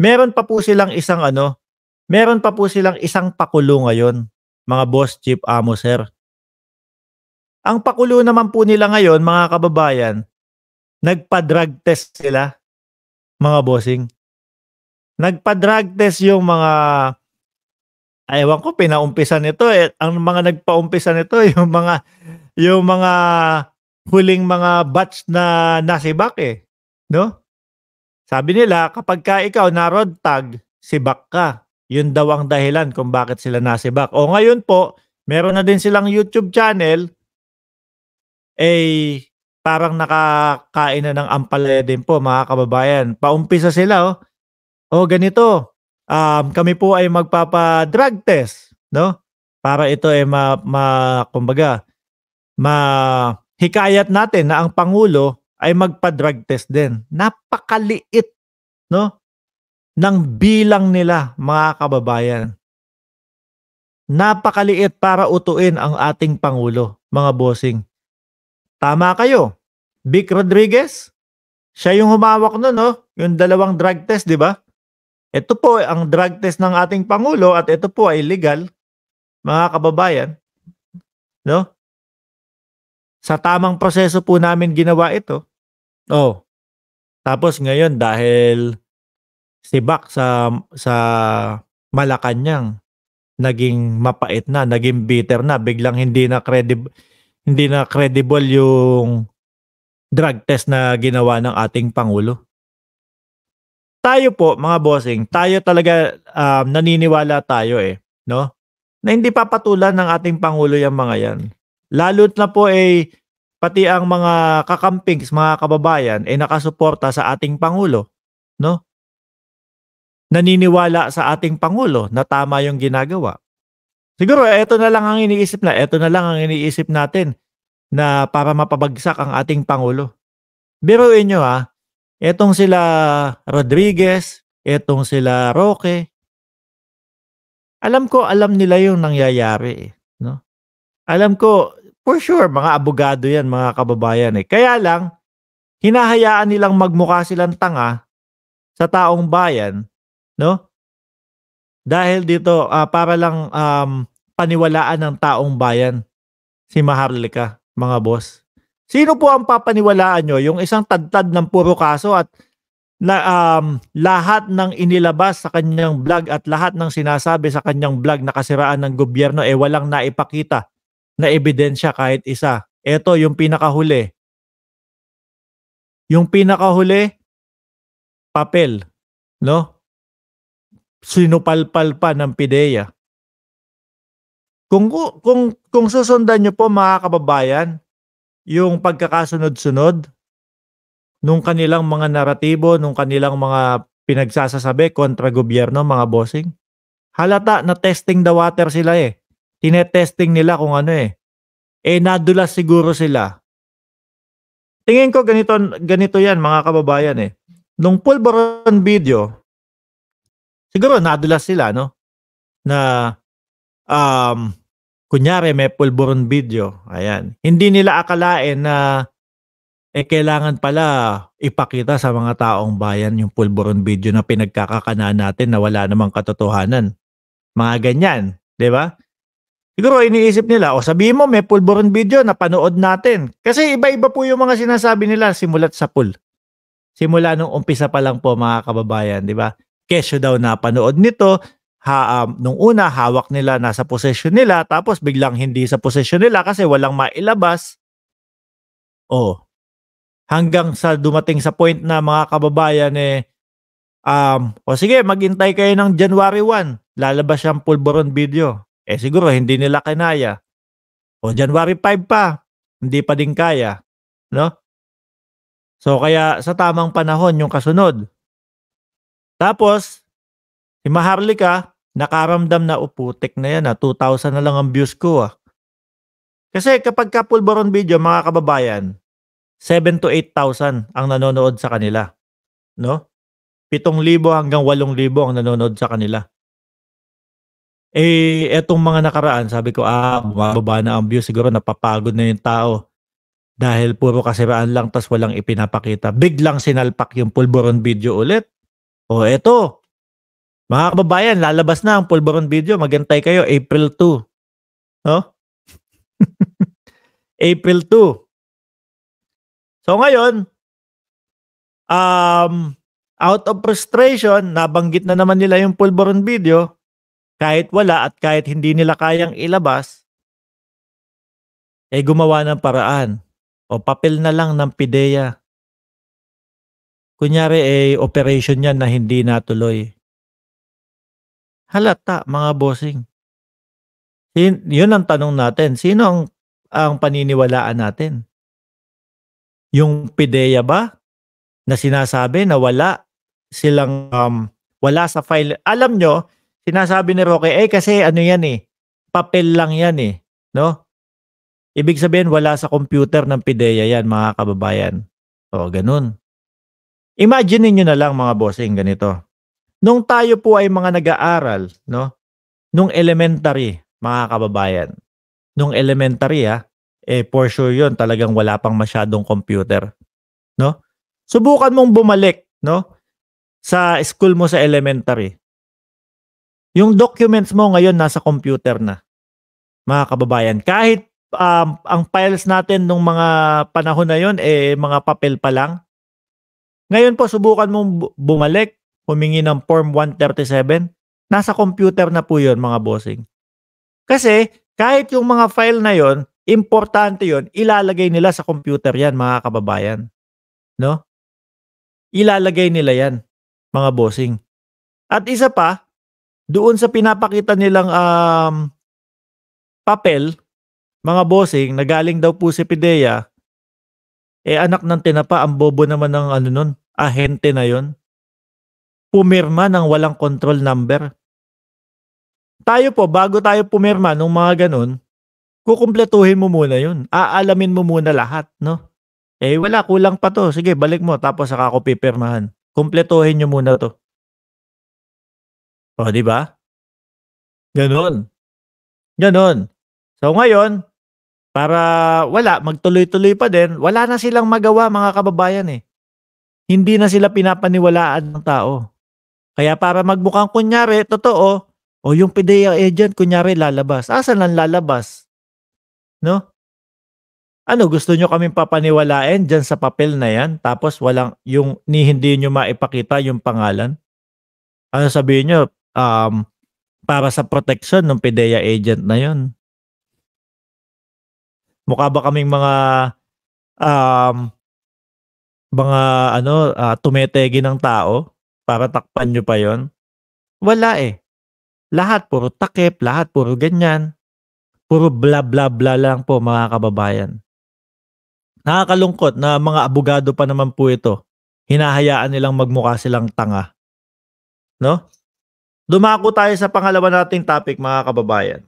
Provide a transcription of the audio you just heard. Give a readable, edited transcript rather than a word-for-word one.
Meron pa po silang isang ano, meron pa po silang isang pakulo ngayon, mga boss, chief, amo, sir. Ang pakulo naman po nila ngayon, mga kababayan, nagpa-drug test sila, mga bossing. Nagpa-drug test yung mga ewan ko pinaumpisan nito, eh, ang mga nagpaumpisa nito yung mga huling mga batch na nasibak, eh, 'no? Sabi nila kapagka ikaw na road tag, sibak ka. Yun daw ang dahilan kung bakit sila nasibak. O ngayon po, meron na din silang YouTube channel, eh, parang nakakain na ng ampalaya din po, mga kababayan. Paumpisa sila, oh. "Oh, ganito, kami po ay magpapa-drug test, 'no, para ito ay kumbaga, mahikayat natin na ang pangulo ay magpa-drug test din." Napakaliit, 'no, ng bilang nila, mga kababayan. Napakaliit para utuin ang ating pangulo, mga bossing. Tama kayo, Vic Rodriguez, siya yung humawak nun, 'no, yung dalawang drug test, 'di ba? Ito po ang drug test ng ating pangulo at ito po ay legal, mga kababayan, 'no? Sa tamang proseso po namin ginawa ito. Oh, tapos ngayon dahil sibak sa Malacanang, naging mapait na, naging bitter na, biglang hindi na credible yung drug test na ginawa ng ating pangulo. Tayo po, mga bossing, tayo talaga, naniniwala tayo, eh, 'no, na hindi papatulan ng ating pangulo yang mga 'yan. Lalo't na po, eh, pati ang mga kakampings, mga kababayan, eh, nakasuporta sa ating pangulo, 'no? Naniniwala sa ating pangulo na tama yung ginagawa. Siguro eto na lang ang iniisip natin na para mapabagsak ang ating pangulo. Biruin niyo, etong sila Rodriguez, etong sila Roque, alam ko alam nila yung nangyayari, eh, 'no? Alam ko for sure mga abogado 'yan, mga kababayan, eh. Kaya lang hinahayaan nilang magmukha silang tanga sa taong bayan, 'no? Dahil dito, para lang, paniwalaan ng taong bayan si Maharlika, mga boss. Sino po ang papaniwalaan niyo, yung isang tadtad ng puro kaso at lahat ng inilabas sa kanyang vlog at lahat ng sinasabi sa kanyang vlog na kasiraan ng gobyerno, eh, walang naipakita na ebidensya kahit isa. Eto yung pinakahuli. Yung pinakahuli, papel, 'no? Sinupalpal pa ng PIDEA. Kung susundan niyo po, mga kababayan, yung pagkakasunod-sunod nung kanilang mga naratibo, nung kanilang mga pinagsasasabi kontra gobyerno, mga bossing, halata na testing the water sila, eh. Tinetesting nila kung ano, eh. Eh, nadulas siguro sila. Tingin ko ganito 'yan, mga kababayan, eh. Nung Pulveron video, siguro nadulas sila, 'no, na, kunyari may Pulveron video, ayan. Hindi nila akalain na, eh, kailangan pala ipakita sa mga taong bayan yung Pulveron video na pinagkakakanan natin na wala namang katotohanan. Mga ganyan, 'di ba? Siguro iniisip nila, o sabihin mo may Pulveron video, napanood natin. Kasi iba-iba po yung mga sinasabi nila simulat sa pool. Simula nung umpisa pa lang po, mga kababayan, 'di ba? Kesyo daw napanood nito, nung una hawak nila, nasa posesyon nila, tapos biglang hindi sa posesyon nila kasi walang mailabas. Oh, hanggang sa dumating sa point na, mga kababayan, eh, o sige maghintay kayo ng January 1, lalabas yung Pulveron video. Eh, siguro hindi nila kinaya. O January 5 pa, hindi pa din kaya, 'no? So kaya sa tamang panahon yung kasunod. Tapos si Maharlika nakaramdam na, putik na 'yan, 2,000 na lang ang views ko, Kasi kapagka Pulveron video, mga kababayan, 7,000 to 8,000 ang nanonood sa kanila, 'no? 7,000 hanggang 8,000 ang nanonood sa kanila. Eh, etong mga nakaraan sabi ko, bumababa na ang views, siguro napapagod na yung tao dahil puro kasiraan lang tas walang ipinapakita. Biglang sinalpak yung Pulveron video ulit. O eto, Mga kababayan, lalabas na ang pulburon video, maghintay kayo April 2, 'no? April 2. So ngayon, out of frustration, nabanggit na naman nila yung pulburon video, kahit wala at kahit hindi nila kayang ilabas, gumawa ng paraan. O papel na lang ng PIDEA. Kunyari, operation yan na hindi natuloy. Halata, mga bossing. Yun ang tanong natin. Sino ang paniniwalaan natin? Yung PIDEA ba na sinasabi na wala silang wala sa file? Alam nyo, sinasabi ni Roque, kasi ano yan papel lang yan no? Ibig sabihin wala sa computer ng PIDEA yan, mga kababayan. O, ganun. Imagine niyo na lang, mga bossing, ganito. Nung tayo po ay mga nag-aaral, no? Nung elementary, mga kababayan. Nung elementary, for sure yun, talagang wala pang masyadong computer, no? Subukan mong bumalik, no? Sa school mo sa elementary. Yung documents mo ngayon nasa computer na, mga kababayan. Kahit ang files natin nung mga panahon na yun, mga papel pa lang. Ngayon po, subukan mong bumalik, humingi ng Form 137. Nasa computer na po yun, mga bossing. Kasi, kahit yung mga file na yon, importante yon, ilalagay nila sa computer yan, mga kababayan. No? Ilalagay nila yan, mga bossing. At isa pa, doon sa pinapakita nilang papel, mga bossing, na galing daw po si PIDEA, anak ng tinapa, ang bobo naman ng ahente na yon. Pumirma ng walang control number. Tayo po, bago tayo pumirma ng mga ganun, kukumpletuhin mo muna yun. Aalamin mo muna lahat, no? Wala, kulang pa to. Sige, balik mo, tapos saka ako pipirmahan. Kumpletuhin nyo muna to. O, di ba? Ganun. Ganon. So ngayon, para magtuloy-tuloy pa din, wala na silang magawa, mga kababayan Hindi na sila pinapaniwalaan ng tao. Kaya para magmukhang kunyari, totoo, yung PIDEA agent kunyari lalabas. Asan lang lalabas? No? Ano, gusto nyo kaming papaniwalain dyan sa papel na yan? Tapos hindi nyo maipakita yung pangalan? Ano sabihin nyo? Para sa protection ng PIDEA agent na yon. Mukha ba kaming tumetegi ng tao para takpan nyo pa yon? Wala Lahat puro takip, lahat puro ganyan. Puro bla bla bla lang po, mga kababayan. Nakakalungkot na mga abogado pa naman po ito. Hinahayaan nilang magmukha silang tanga. No? Dumako tayo sa pangalawa nating topic, mga kababayan.